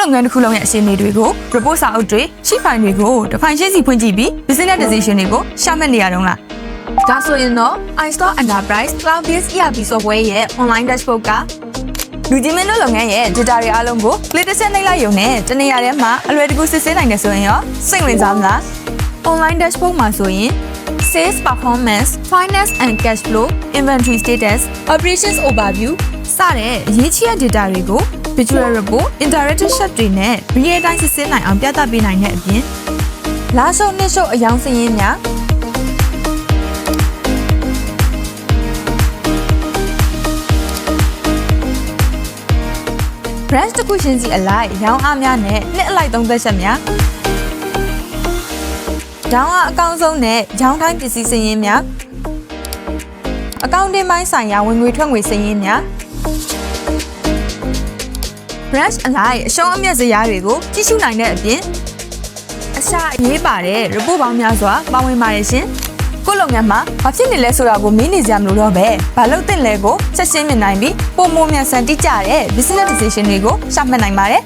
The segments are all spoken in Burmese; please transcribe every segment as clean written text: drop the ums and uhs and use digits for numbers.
လုပ်ငန်းတစ်ခုလုံးရဲ့အခြေအနေတွေကို report စာအုပ်တွေရှိဖိုင်တွေကိုတစ်ဖိုင်ချင်းစီဖွင့်ကြည့်ပြီး business decision တွေကိုရှာမှတ်နေရတော့လားဒါဆိုရင်တော့ iStore Enterprise Cloud-based ERP software ရဲ့ online dashboard ကလူကြီးမင်းတို့လုပ်ငန်းရဲ့ data တွေအားလုံးကို click တစ်ချက်နှိပ်လိုက်ရုံနဲ့တနေရာထဲမှာအလွယ်တကူစစ်ဆေးနိုင်တယ်ဆိုရင်ရောစိတ်ဝင်စားမလား online dashboard မှာဆိုရင် sales performance, finance and cash flow, inventory status, operations overview စတဲ့အရေးကြီးတဲ့ data တွေကို visual report, interactive chart တွေနဲ့ real time စစ်ဆေးနိုင်အောင်ပြသပေးနိုင်တဲ့အပြင်လာရှုပ်နှစ်ရှုပ်အယောင်စရင်းများbranch တစ်ခုချင်းစီအလိုက်ရောင်းအားများနဲ့နှစ်အလိုက်သုံးသက်ချက်များရောင်းအားအကောင်းဆုံးနဲ့ရောင်းတိုင်းပစ္စည်းစရင်းများအကောင့်တင်ပိုင်းဆိုင်ရာဝင်ငွေထွက်ငွေစရင်းများ branch အလိုက်အရှုံးအမြတ်စရာတွေကိုကြည့်ရှုနိုင်တဲ့အပြင်အရှာအရေးပါတဲ့ report ပေါင်းများစွာပါဝင်ပါတယ်ရှင်ကိုယ့်လုပ်ငန်းမှာဘာဖြစ်နေလဲဆိုတာကိုမေးနေကြမလို့တော့ပဲဘာလို့တင်လဲကိုချက်ရှင်းမြင်နိုင်ပြီးပုံမမြန်ဆန်တိကျတဲ့ business decision တွေကိုရှာမှတ်နိုင်ပါတယ်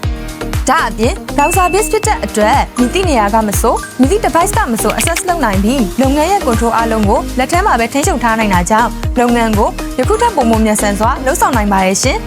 ဒါအပြင် browser base ဖြစ်တဲ့အတွက်မြည်သည့်နေရာကမဆိုမြည်သည့် device ကမဆို access လုပ်နိုင်ပြီးလုပ်ငန်းရဲ့ control အားလုံးကိုလက်ထဲမှာပဲထိန်းချုပ်ထားနိုင်တာကြောင့်လုပ်ငန်းကိုယခုထက်ပုံမမြန်ဆန်စွာလှုပ်ဆောင်နိုင်ပါတယ်ရှင်